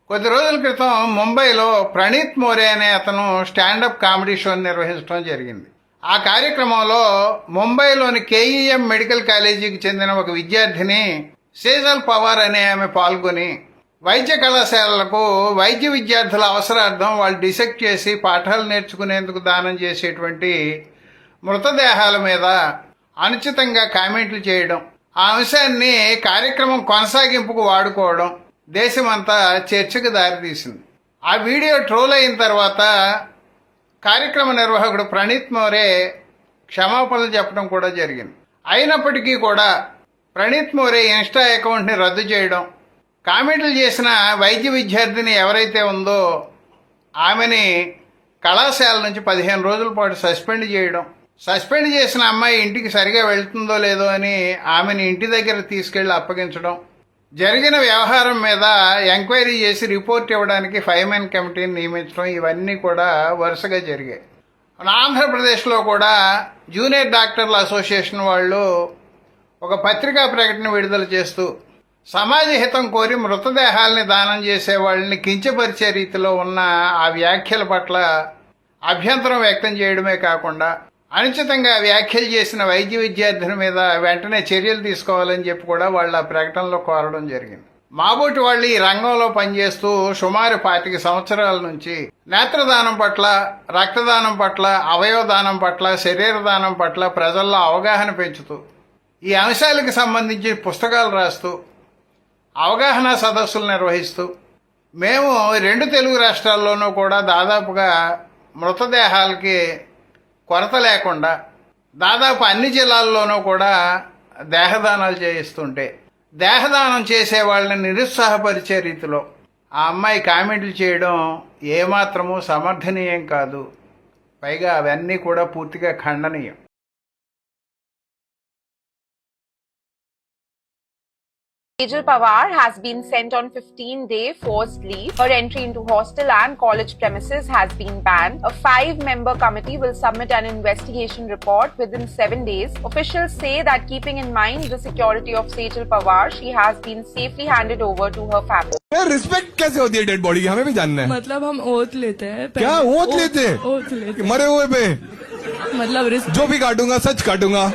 కొద్ది రోజుల క్రితం ముంబైలో ప్రణీత్ మోరే అనే అతను స్టాండప్ కామెడీ షోని నిర్వహించడం జరిగింది. ఆ కార్యక్రమంలో ముంబైలోని కేఈఎం మెడికల్ కాలేజీకి చెందిన ఒక విద్యార్థిని సేజల్ పవార్ అనే ఆమె పాల్గొని వైద్య కళాశాలలకు వైద్య విద్యార్థుల అవసరార్థం వాళ్ళు డిసెక్ట్ చేసి పాఠాలు నేర్చుకునేందుకు దానం చేసేటువంటి మృతదేహాల మీద అనుచితంగా కామెంట్లు చేయడం, ఆ అంశాన్ని కార్యక్రమం కొనసాగింపుకు వాడుకోవడం దేశమంతా చర్చకు దారితీసింది. ఆ వీడియో ట్రోల్ అయిన తర్వాత కార్యక్రమ నిర్వాహకుడు ప్రణీత్ మోరే క్షమాపణలు చెప్పడం కూడా జరిగింది. అయినప్పటికీ కూడా ప్రణీత్ మోరే ఇన్స్టా అకౌంట్ని రద్దు చేయడం, కామెంట్లు చేసిన వైద్య విద్యార్థిని ఎవరైతే ఉందో ఆమెని కళాశాల నుంచి 15 రోజుల పాటు సస్పెండ్ చేయడం, సస్పెండ్ చేసిన అమ్మాయి ఇంటికి సరిగా వెళ్తుందో లేదో అని ఆమెని ఇంటి దగ్గర తీసుకెళ్లి అప్పగించడం, జరిగిన వ్యవహారం మీద ఎంక్వైరీ చేసి రిపోర్ట్ ఇవ్వడానికి 5 మెన్ కమిటీని నియమించడం, ఇవన్నీ కూడా వరుసగా జరిగాయి. ఆంధ్రప్రదేశ్లో కూడా జూనియర్ డాక్టర్ల అసోసియేషన్ వాళ్ళు ఒక పత్రికా ప్రకటన విడుదల చేస్తూ సమాజ హితం కోరి మృతదేహాల్ని దానం చేసే వాళ్ళని కించపరిచే రీతిలో ఉన్న ఆ వ్యాఖ్యల పట్ల అభ్యంతరం వ్యక్తం చేయడమే కాకుండా అనుచితంగా వ్యాఖ్యలు చేసిన వైద్య విద్యార్థిని మీద వెంటనే చర్యలు తీసుకోవాలని చెప్పి కూడా వాళ్ళు ఆ ప్రకటనలో కోరడం జరిగింది. మాబోటి వాళ్ళు ఈ రంగంలో పనిచేస్తూ సుమారు 25 సంవత్సరాల నుంచి నేత్రదానం పట్ల, రక్తదానం పట్ల, అవయవదానం పట్ల, శరీర దానం పట్ల ప్రజల్లో అవగాహన పెంచుతూ ఈ అంశాలకు సంబంధించి పుస్తకాలు రాస్తూ అవగాహన సదస్సులు నిర్వహిస్తూ మేము 2 తెలుగు రాష్ట్రాల్లోనూ కూడా దాదాపుగా మృతదేహాలకి కొరత లేకుండా దాదాపు అన్ని జిల్లాల్లోనూ కూడా దేహదానాలు చేయిస్తుంటే దేహదానం చేసే వాళ్ళని నిరుత్సాహపరిచే రీతిలో ఆ అమ్మాయి కామెంట్లు చేయడం ఏమాత్రమూ సమర్థనీయం కాదు. పైగా అవన్నీ కూడా పూర్తిగా ఖండనీయం. Sejal Pawar has been sent on 15-day forced leave. Her entry into hostel and college premises has been banned. A 5-member committee will submit an investigation report within 7 days. Officials say that keeping in mind the security of Sejal Pawar, she has been safely handed over to her family. Respect कैसे होती है dead body की, हमें भी जानना है. मतलब हम ओथ लेते हैं. क्या ओथ लेते हैं? ओथ लेते हैं. मरे हुए पे मतलब जो भी काटूंगा सच काटूंगा.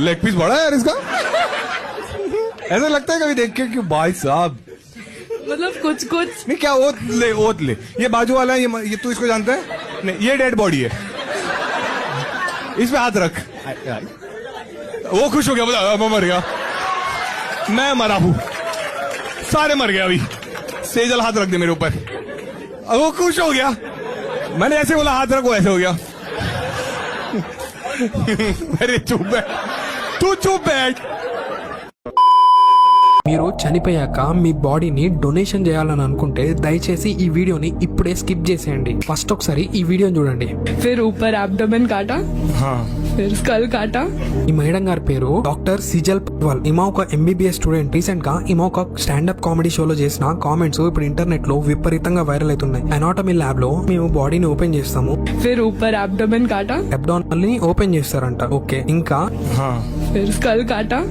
लेग पीस बड़ा है यार इसका. ऐसा लगता है कभी देख के कि भाई साहब मतलब कुछ नहीं. क्या ओथ ले ये बाजू वाला है, ये तू इसको जानता है? नहीं, ये डेड बॉडी है, इस पे हाथ रख. वो खुश हो गया, बोला मैं मर गया. मैं मरा हूं, सारे मर गए. अभी सेजल हाथ रख दे मेरे ऊपर. वो खुश हो गया, मैंने ऐसे बोला हाथ रखो, ऐसे हो गया. अरे चुप बैठ, तू चुप बैठ. మీరు చనిపోయాక మీ బాడీని డొనేషన్ చేయాలని అనుకుంటే దయచేసి ఈ వీడియోని ఇప్పుడే స్కిప్ చేసేయండి. ఫస్ట్ ఒకసారి ఈ వీడియోని చూడండి. फिर ऊपर एब्डोमेन काटा, फिर स्कल काटा. ఈ మేడం గారి పేరు డాక్టర్ సిజల్ పవార్. ఈమె ఒక ఎంబీబీఎస్ స్టూడెంట్. రీసెంట్ గా ఈమె ఒక స్టాండప్ కామెడీ షోలో చేసిన కామెంట్స్ ఇప్పుడు ఇంటర్నెట్ లో విపరీతంగా వైరల్ అవుతున్నాయి. అనాటమీ ల్యాబ్ లో మేము బాడీని ఓపెన్ చేస్తాము, फिर ऊपर एब्डोमेन काटा, అబ్డామినల్ ని ఓపెన్ చేస్తారంట. ఓకే, ఇంకా फिर स्कल काटा.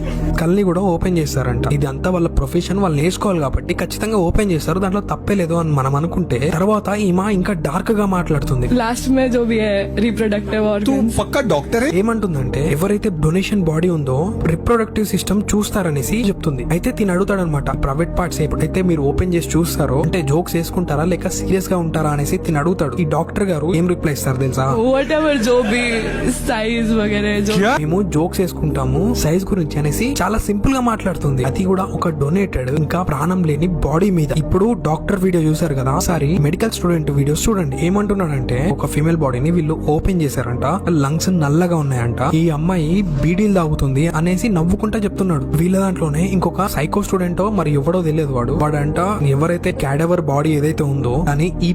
కల్ని కూడా ఓపెన్ చేస్తారంట. ఇది అంతా వాళ్ళ ప్రొఫెషన్, వాళ్ళు నేర్చుకోవాలి కాబట్టి ఖచ్చితంగా ఓపెన్ చేస్తారు, దాంట్లో తప్పే లేదు అని మనం అనుకుంటే తర్వాత ఈమె ఇంకా డార్క్ గా మాట్లాడుతుంది. लास्ट में जो भी है रिप्रोडक्टिव तू ऑर्गन. पक्का डॉक्टर है. ఏమంటుందంటే ఎవరైతే డొనేషన్ బాడీ ఉందో రిప్రొడక్టివ్ సిస్టమ్ చూస్తారనేసి చెప్తుంది. అయితే తిని అడుగుతాడు అనమాట, ప్రైవేట్ పార్ట్స్ ఎప్పుడైతే మీరు ఓపెన్ చేసి చూస్తారో అంటే జోక్స్ వేసుకుంటారా లేక సీరియస్ గా ఉంటారా అనేసి తిని అడుగుతాడు. ఈ డాక్టర్ గారు ఏం రిప్లై ఇస్తారు తెలుసా? whatever जो भी साइज वगैरह जो మేము జోక్స్ వేసుకుంటాము సైజ్ గురించి అనేసి చాలా సింపుల్ గా మాట్లాడుతుంది. అది కూడా ఒక డొనేటెడ్ ఇంకా ప్రాణం లేని బాడీ మీద. ఇప్పుడు డాక్టర్ వీడియో చూసారు కదా, ఒకసారి మెడికల్ స్టూడెంట్ వీడియోస్ చూడండి. ఏమంటున్నాడంటే ఒక ఫీమేల్ బాడీని వీళ్ళు ఓపెన్ చేశారంట, లంగ్స్ నల్లగా ఉన్నాయంట, ఈ అమ్మాయి బీడీలు తాగుతుంది అనేసి నవ్వుకుంటా చెప్తున్నాడు. వీళ్ళ దాంట్లోనే ఇంకొక సైకో స్టూడెంట్ మరి ఎవడో తెలియదు, వాడంట ఎవరైతే క్యాడవర్ బాడీ ఏదైతే ఉందో అని ఈ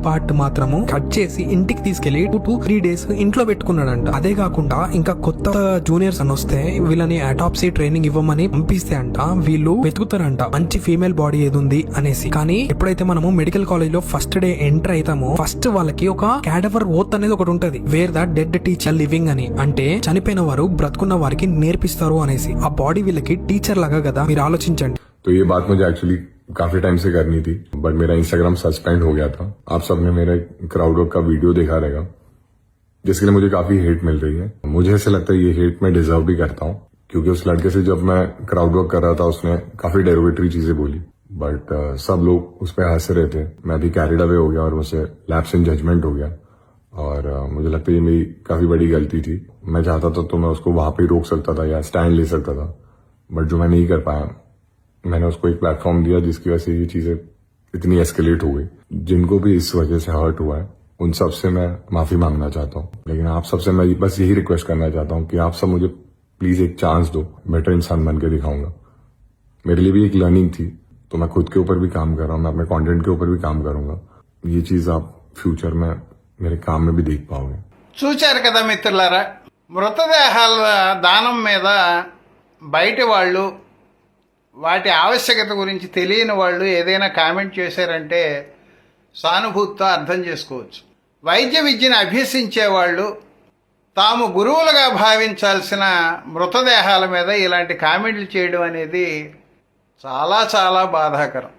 పార్ట్ మాత్రము కట్ చేసి ఇంటికి తీసుకెళ్లి 2 to 3 days ఇంట్లో పెట్టుకున్నాడంట. అదే కాకుండా ఇంకా కొత్త జూనియర్స్ అని వస్తే వీళ్ళని అటాప్సీ ట్రైనింగ్ ఇవ్వమని పంపిస్తే అంట వీళ్ళు వెతుకుతారంట మంచి ఫీమేల్ బాడీ ఏది ఉంది అనేసి. కానీ ఎప్పుడైతే మనము మెడికల్ కాలేజ్ లో ఫస్ట్ డే ఎంటర్ అవుతామో ఫస్ట్ వాళ్ళకి ఒక క్యాడవర్ ఓత్ అనేది ఒకటి ఉంటది, wear the dead teacher living అని. అంటే చనిపోయిన వారు బ్రతుకున్న వారికి నేర్పిస్తారు అనేసి. ఆ బాడీ వీళ్ళకి టీచర్ లాగా కదా, మీరు ఆలోచించండి. तो ये बात मुझे एक्चुअली काफी टाइम से करनी थी, बट मेरा इंस्टाग्राम सस्पेंड हो गया था। आप सबने मेरा क्राउड वर्क का वीडियो देखा रहेगा, जिसके लिए मुझे काफी हेट मिल रही है। मुझे ऐसा लगता है ये हेट मैं डिजर्व भी करता हूँ, क्योंकि उस लड़के से जब मैं क्राउड वर्क कर रहा था उसने काफी डेरोगेटरी चीजें बोली, बट सब लोग उस पर हंस रहे थे। मैं भी कैरिड अवे हो गया और मुझसे लैप्स इन जजमेंट हो गया, और मुझे लगता है ये मेरी काफी बड़ी गलती थी। मैं चाहता था तो मैं उसको वहां पे रोक सकता था या स्टैंड ले सकता था, बट जो मैं नहीं कर पाया, मैंने उसको एक प्लेटफॉर्म दिया जिसकी वजह से ये चीजें इतनी एस्केलेट हो गई। जिनको भी इस वजह से हर्ट हुआ है उन सब से मैं माफी मांगना चाहता हूँ, लेकिन आप सबसे मैं बस यही रिक्वेस्ट करना चाहता हूँ कि आप सब मुझे प्लीज एक चांस दो, बेटर इंसान बन के दिखाऊंगा। मेरे लिए भी एक लर्निंग थी, तो मैं खुद के ऊपर भी काम कर रहा हूँ, मैं अपने कंटेंट के ऊपर भी काम करूंगा। ये चीज आप फ्यूचर में मेरे काम में भी देख पाओगे। చూచారు కదా మిత్రులారా, మృతదేహాల దానం మీద బయటి వాళ్ళు, వాటి ఆవశ్యకత గురించి తెలియని వాళ్ళు ఏదైనా కామెంట్ చేశారంటే సానుభూతితో అర్థం చేసుకోవచ్చు. వైద్య విద్యను అభ్యసించే వాళ్ళు తాము గురువులుగా భావించాల్సిన మృతదేహాల మీద ఇలాంటి కామెంట్లు చేయడం అనేది చాలా చాలా బాధాకరం.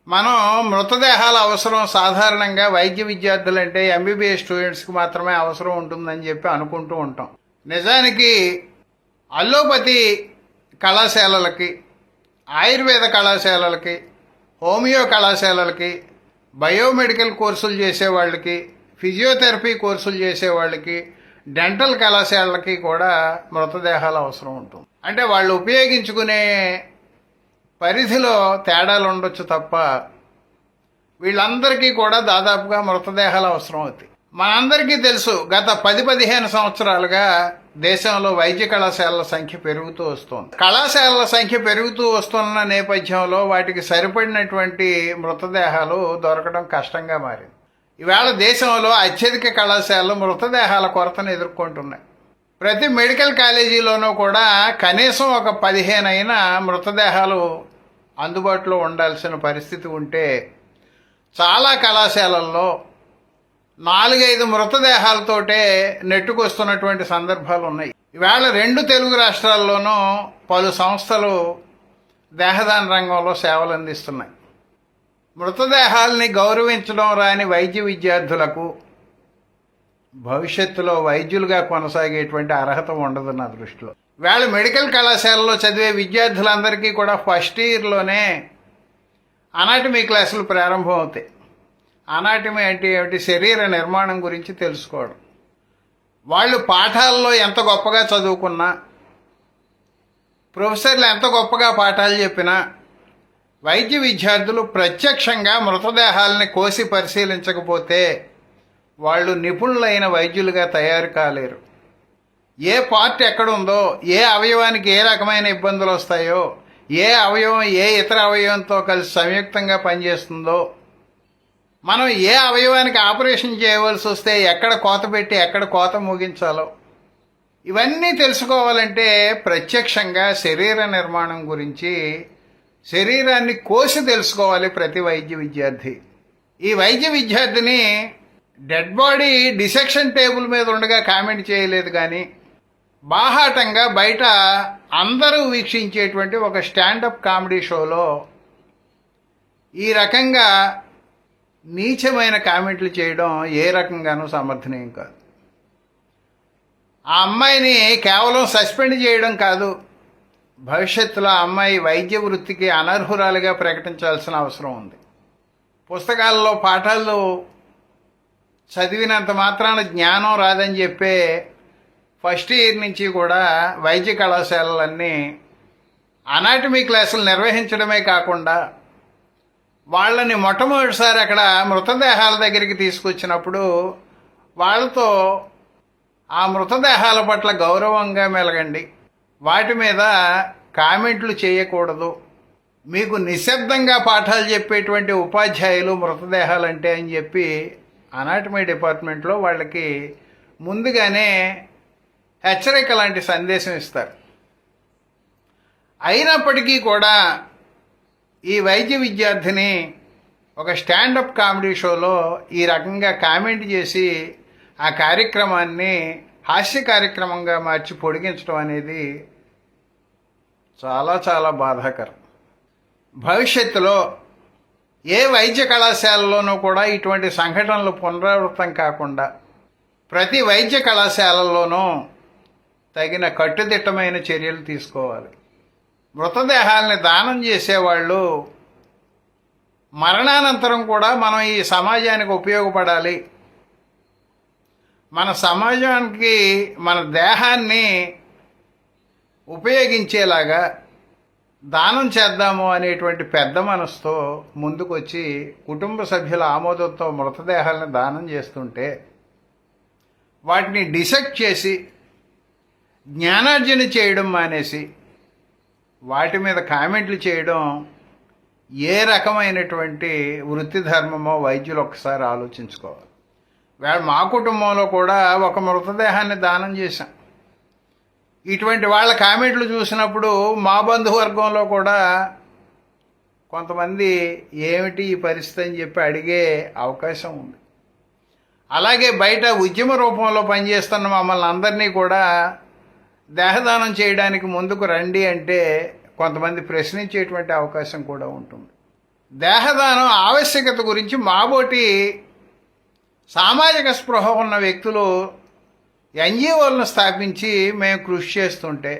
మనం మృతదేహాల అవసరం సాధారణంగా వైద్య విద్యార్థులంటే ఎంబీబీఎస్ స్టూడెంట్స్కి మాత్రమే అవసరం ఉంటుందని చెప్పి అనుకుంటూ ఉంటాం. నిజానికి అల్లోపతి కళాశాలలకి, ఆయుర్వేద కళాశాలలకి, హోమియో కళాశాలలకి, బయోమెడికల్ కోర్సులు చేసేవాళ్ళకి, ఫిజియోథెరపీ కోర్సులు చేసేవాళ్ళకి, డెంటల్ కళాశాలలకి కూడా మృతదేహాలు అవసరం ఉంటుంది. అంటే వాళ్ళు ఉపయోగించుకునే పరిధిలో తేడాలు ఉండొచ్చు తప్ప వీళ్ళందరికీ కూడా దాదాపుగా మృతదేహాలు అవసరం అవుతాయి. మనందరికీ తెలుసు, గత 10-15 సంవత్సరాలుగా దేశంలో వైద్య కళాశాలల సంఖ్య పెరుగుతూ వస్తోంది. కళాశాలల సంఖ్య పెరుగుతూ వస్తున్న నేపథ్యంలో వాటికి సరిపడినటువంటి మృతదేహాలు దొరకడం కష్టంగా మారింది. ఈవేళ దేశంలో అత్యధిక కళాశాలలు మృతదేహాల కొరతను ఎదుర్కొంటున్నాయి. ప్రతి మెడికల్ కాలేజీలోనూ కూడా కనీసం ఒక 15 అయినా మృతదేహాలు అందుబాటులో ఉండాల్సిన పరిస్థితి ఉంటే, చాలా కళాశాలల్లో 4-5 మృతదేహాలతోటే నెట్టుకొస్తున్నటువంటి సందర్భాలు ఉన్నాయి. ఈవేళ 2 తెలుగు రాష్ట్రాల్లోనూ పలు సంస్థలు దేహదాన రంగంలో సేవలు అందిస్తున్నాయి. మృతదేహాల్ని గౌరవించడం రాని వైద్య విద్యార్థులకు భవిష్యత్తులో వైద్యులుగా కొనసాగేటువంటి అర్హత ఉండదు నా దృష్టిలో. వేళ మెడికల్ కళాశాలలో చదివే విద్యార్థులందరికీ కూడా ఫస్ట్ ఇయర్లోనే అనాటమీ క్లాసులు ప్రారంభం అవుతాయి. అనాటమీ అంటే ఏమిటి? శరీర నిర్మాణం గురించి తెలుసుకోవడం. వాళ్ళు పాఠాల్లో ఎంత గొప్పగా చదువుకున్నా, ప్రొఫెసర్లు ఎంత గొప్పగా పాఠాలు చెప్పినా, వైద్య విద్యార్థులు ప్రత్యక్షంగా మృతదేహాలని కోసి పరిశీలించకపోతే వాళ్ళు నిపుణులైన వైద్యులుగా తయారు కాలేరు. ఏ పార్ట్ ఎక్కడుందో, ఏ అవయవానికి ఏ రకమైన ఇబ్బందులు వస్తాయో, ఏ అవయవం ఏ ఇతర అవయవంతో కలిసి సంయుక్తంగా పనిచేస్తుందో, మనం ఏ అవయవానికి ఆపరేషన్ చేయవలసి వస్తే ఎక్కడ కోత పెట్టి ఎక్కడ కోత ముగించాలో, ఇవన్నీ తెలుసుకోవాలంటే ప్రత్యక్షంగా శరీర నిర్మాణం గురించి, శరీరాన్ని కోసి తెలుసుకోవాలి ప్రతి వైద్య విద్యార్థి. ఈ వైద్య విద్యార్థిని డెడ్ బాడీ డిసెక్షన్ టేబుల్ మీద ఉండగా కామెంట్ చేయలేదు, కానీ బాహాటంగా బయట అందరూ వీక్షించేటువంటి ఒక స్టాండప్ కామెడీ షోలో ఈ రకంగా నీచమైన కామెంట్లు చేయడం ఏ రకంగానూ సమర్థనీయం కాదు. ఆ అమ్మాయిని కేవలం సస్పెండ్ చేయడం కాదు, భవిష్యత్తులో ఆ అమ్మాయి వైద్య వృత్తికి అనర్హురాలుగా ప్రకటించాల్సిన అవసరం ఉంది. పుస్తకాల్లో పాఠాలు చదివినంత మాత్రాన జ్ఞానం రాదని చెప్పే ఫస్ట్ ఇయర్ నుంచి కూడా వైద్య కళాశాలలన్నీ అనాటమీ క్లాసులు నిర్వహించడమే కాకుండా వాళ్ళని మొట్టమొదటిసారి అక్కడ మృతదేహాల దగ్గరికి తీసుకొచ్చినప్పుడు వాళ్ళతో ఆ మృతదేహాల పట్ల గౌరవంగా మెలగండి, వాటి మీద కామెంట్లు చేయకూడదు, మీకు నిశ్శబ్దంగా పాఠాలు చెప్పేటువంటి ఉపాధ్యాయులు మృతదేహాలంటే అని చెప్పి అనాటమీ డిపార్ట్మెంట్లో వాళ్ళకి ముందుగానే హెచ్చరిక లాంటి సందేశం ఇస్తారు. అయినప్పటికీ కూడా ఈ వైద్య విద్యార్థిని ఒక స్టాండప్ కామెడీ షోలో ఈ రకంగా కామెంట్ చేసి ఆ కార్యక్రమాన్ని హాస్య కార్యక్రమంగా మార్చి పొడిగించడం అనేది చాలా చాలా బాధాకరం. భవిష్యత్తులో ఏ వైద్య కళాశాలలోనూ కూడా ఇటువంటి సంఘటనలు పునరావృతం కాకుండా ప్రతి వైద్య కళాశాలలోనూ తగిన కట్టుదిట్టమైన చర్యలు తీసుకోవాలి. మృతదేహాలని దానం చేసేవాళ్ళు మరణానంతరం కూడా మనం ఈ సమాజానికి ఉపయోగపడాలి, మన సమాజానికి మన దేహాన్ని ఉపయోగించేలాగా దానం చేద్దాము అనేటువంటి పెద్ద మనసుతో ముందుకొచ్చి కుటుంబ సభ్యుల ఆమోదంతో మృతదేహాలను దానం చేస్తుంటే వాటిని డిసెక్ట్ చేసి జ్ఞానార్జన చేయడం మానేసి వాటి మీద కామెంట్లు చేయడం ఏ రకమైనటువంటి వృత్తి ధర్మమో వైద్యులు ఒకసారి ఆలోచించుకోవాలి. మా కుటుంబంలో కూడా ఒక మృతదేహాన్ని దానం చేశాం. ఇటువంటి వాళ్ళ కామెంట్లు చూసినప్పుడు మా బంధువర్గంలో కూడా కొంతమంది ఏమిటి ఈ పరిస్థితి అని చెప్పి అడిగే అవకాశం ఉంది. అలాగే బయట ఉద్యమ రూపంలో పనిచేస్తున్న మమ్మల్ని అందరినీ కూడా దేహదానం చేయడానికి ముందుకు రండి అంటే కొంతమంది ప్రశ్నించేటువంటి అవకాశం కూడా ఉంటుంది. దేహదానం ఆవశ్యకత గురించి మాబోటి సామాజిక స్పృహ ఉన్న వ్యక్తులు ఎన్జిఓలను స్థాపించి మేము కృషి చేస్తుంటే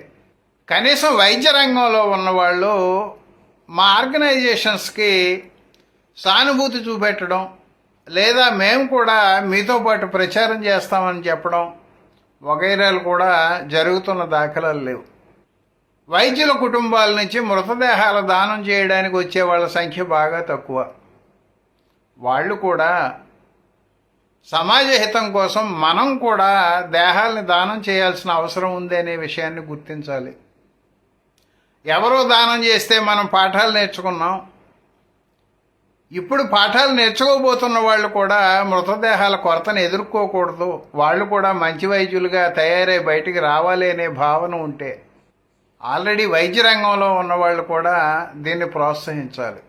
కనీసం వైద్య రంగంలో ఉన్నవాళ్ళు మా ఆర్గనైజేషన్స్కి సానుభూతి చూపెట్టడం లేదా మేము కూడా మీతో పాటు ప్రచారం చేస్తామని చెప్పడం వగైరాలు కూడా జరుగుతున్న దాఖలాలు లేవు. వైద్యుల కుటుంబాల నుంచి మృతదేహాల దానం చేయడానికి వచ్చే వాళ్ళ సంఖ్య బాగా తక్కువ. వాళ్ళు కూడా సమాజ హితం కోసం మనం కూడా దేహాలని దానం చేయాల్సిన అవసరం ఉంది అనే విషయాన్ని గుర్తించాలి. ఎవరో దానం చేస్తే మనం పాఠాలు నేర్చుకున్నాం. ఇప్పుడు పాఠాలు నేర్చుకోబోతున్న వాళ్ళు కూడా మృతదేహాల కొరతను ఎదుర్కోకూడదు, వాళ్ళు కూడా మంచి వైద్యులుగా తయారై బయటికి రావాలి అనే భావన ఉంటే ఆల్రెడీ వైద్య రంగంలో ఉన్నవాళ్ళు కూడా దీన్ని ప్రోత్సహించాలి.